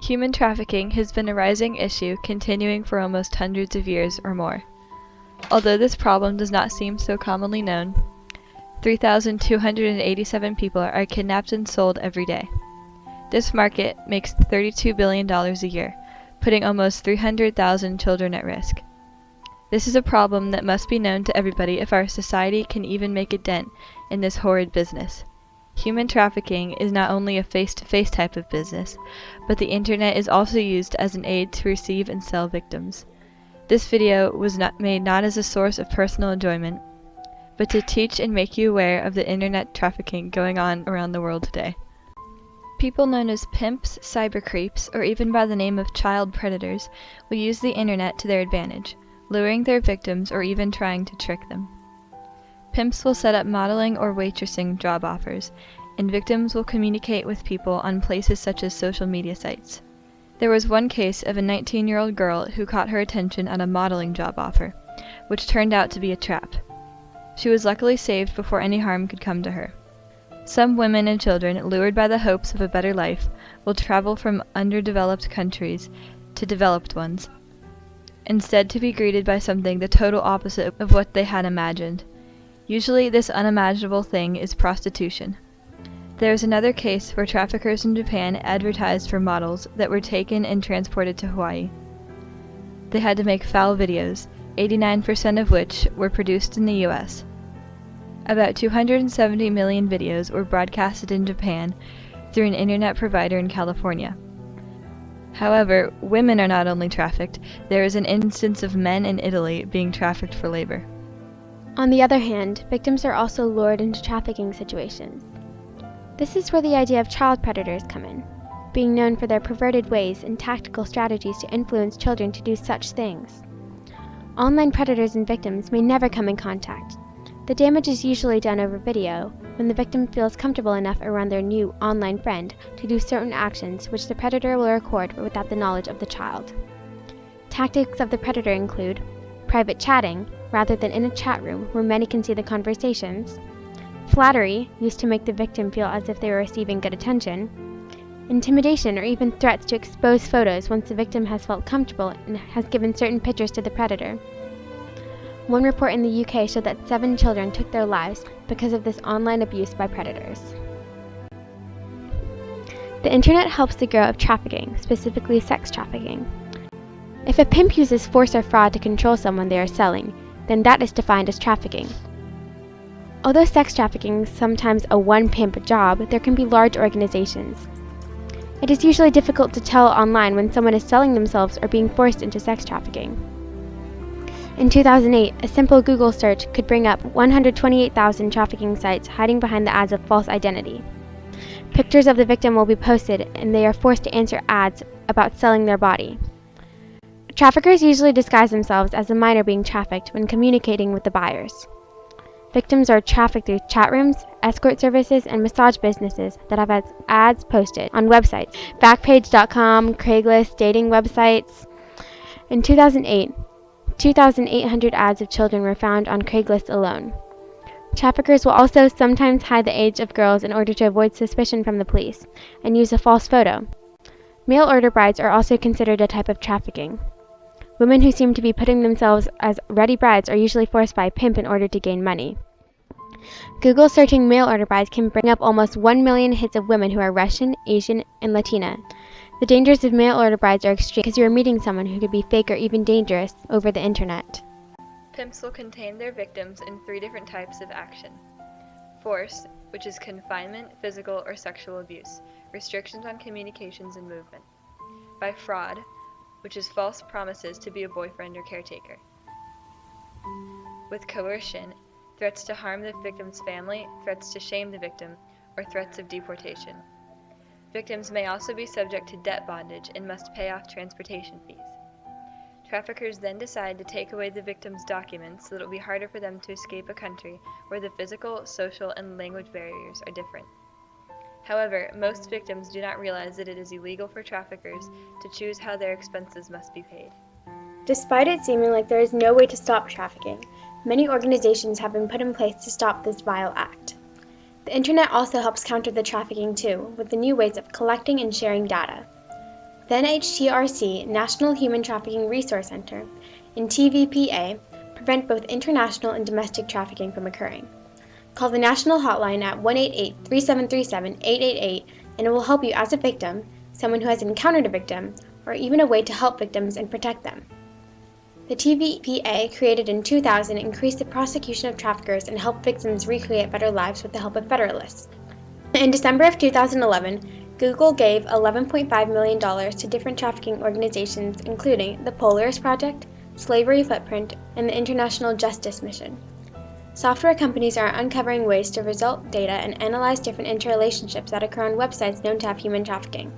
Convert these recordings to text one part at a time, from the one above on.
Human trafficking has been a rising issue continuing for almost hundreds of years or more. Although this problem does not seem so commonly known, 3,287 people are kidnapped and sold every day. This market makes $32 billion a year, putting almost 300,000 children at risk. This is a problem that must be known to everybody if our society can even make a dent in this horrid business. Human trafficking is not only a face-to-face type of business, but the internet is also used as an aid to receive and sell victims. This video was made not as a source of personal enjoyment, but to teach and make you aware of the internet trafficking going on around the world today. People known as pimps, cyber creeps, or even by the name of child predators will use the internet to their advantage, luring their victims or even trying to trick them. Pimps will set up modeling or waitressing job offers, and victims will communicate with people on places such as social media sites. There was one case of a 19-year-old girl who caught her attention on a modeling job offer, which turned out to be a trap. She was luckily saved before any harm could come to her. Some women and children, lured by the hopes of a better life, will travel from underdeveloped countries to developed ones, instead to be greeted by something the total opposite of what they had imagined. Usually this unimaginable thing is prostitution. There is another case where traffickers in Japan advertised for models that were taken and transported to Hawaii. They had to make foul videos, 89% of which were produced in the US. About 270 million videos were broadcasted in Japan through an internet provider in California. However, women are not only trafficked, there is an instance of men in Italy being trafficked for labor. On the other hand, victims are also lured into trafficking situations. This is where the idea of child predators come in, being known for their perverted ways and tactical strategies to influence children to do such things. Online predators and victims may never come in contact. The damage is usually done over video, when the victim feels comfortable enough around their new online friend to do certain actions which the predator will record without the knowledge of the child. Tactics of the predator include private chatting, rather than in a chat room where many can see the conversations, flattery, used to make the victim feel as if they were receiving good attention, intimidation or even threats to expose photos once the victim has felt comfortable and has given certain pictures to the predator. One report in the UK showed that 7 children took their lives because of this online abuse by predators. The internet helps the grow of trafficking, specifically sex trafficking. If a pimp uses force or fraud to control someone they are selling, then that is defined as trafficking. Although sex trafficking is sometimes a one-pimp job, there can be large organizations. It is usually difficult to tell online when someone is selling themselves or being forced into sex trafficking. In 2008, a simple Google search could bring up 128,000 trafficking sites hiding behind the ads of false identity. Pictures of the victim will be posted, and they are forced to answer ads about selling their body. Traffickers usually disguise themselves as a minor being trafficked when communicating with the buyers. Victims are trafficked through chat rooms, escort services, and massage businesses that have had ads posted on websites, Backpage.com, Craigslist, dating websites. In 2008, 2,800 ads of children were found on Craigslist alone. Traffickers will also sometimes hide the age of girls in order to avoid suspicion from the police, and use a false photo. Mail order brides are also considered a type of trafficking. Women who seem to be putting themselves as ready brides are usually forced by a pimp in order to gain money. Google searching mail order brides can bring up almost 1 million hits of women who are Russian, Asian, and Latina. The dangers of mail order brides are extreme because you are meeting someone who could be fake or even dangerous over the internet. Pimps will contain their victims in 3 different types of action. Force, which is confinement, physical, or sexual abuse, restrictions on communications and movement. By fraud, which is false promises to be a boyfriend or caretaker. With coercion, threats to harm the victim's family, threats to shame the victim, or threats of deportation. Victims may also be subject to debt bondage and must pay off transportation fees. Traffickers then decide to take away the victim's documents so that it will be harder for them to escape a country where the physical, social, and language barriers are different. However, most victims do not realize that it is illegal for traffickers to choose how their expenses must be paid. Despite it seeming like there is no way to stop trafficking, many organizations have been put in place to stop this vile act. The internet also helps counter the trafficking too, with the new ways of collecting and sharing data. the NHTRC National Human Trafficking Resource Center and TVPA prevent both international and domestic trafficking from occurring. Call the national hotline at 1-888-3737-888 and it will help you as a victim, someone who has encountered a victim, or even a way to help victims and protect them. The TVPA, created in 2000, increased the prosecution of traffickers and helped victims recreate better lives with the help of Federalists. In December of 2011, Google gave $11.5 million to different trafficking organizations including the Polaris Project, Slavery Footprint, and the International Justice Mission. Software companies are uncovering ways to result data and analyze different interrelationships that occur on websites known to have human trafficking.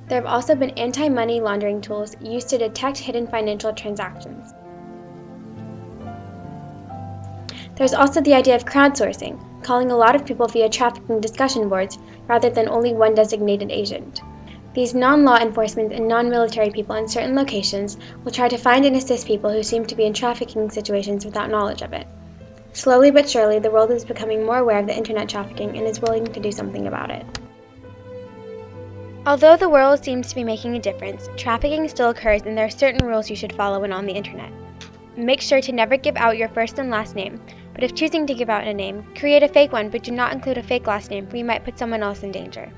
There have also been anti-money laundering tools used to detect hidden financial transactions. There's also the idea of crowdsourcing, calling a lot of people via trafficking discussion boards rather than only one designated agent. These non-law enforcement and non-military people in certain locations will try to find and assist people who seem to be in trafficking situations without knowledge of it. Slowly but surely, the world is becoming more aware of the internet trafficking and is willing to do something about it. Although the world seems to be making a difference, trafficking still occurs and there are certain rules you should follow when on the internet. Make sure to never give out your first and last name, but if choosing to give out a name, create a fake one but do not include a fake last name for you might put someone else in danger.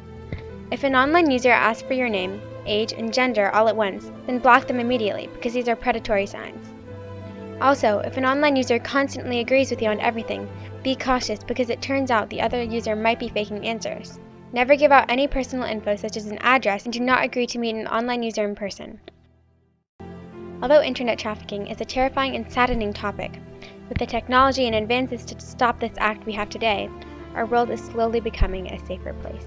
If an online user asks for your name, age, and gender all at once, then block them immediately because these are predatory signs. Also, if an online user constantly agrees with you on everything, be cautious because it turns out the other user might be faking answers. Never give out any personal info such as an address and do not agree to meet an online user in person. Although internet trafficking is a terrifying and saddening topic, with the technology and advances to stop this act we have today, our world is slowly becoming a safer place.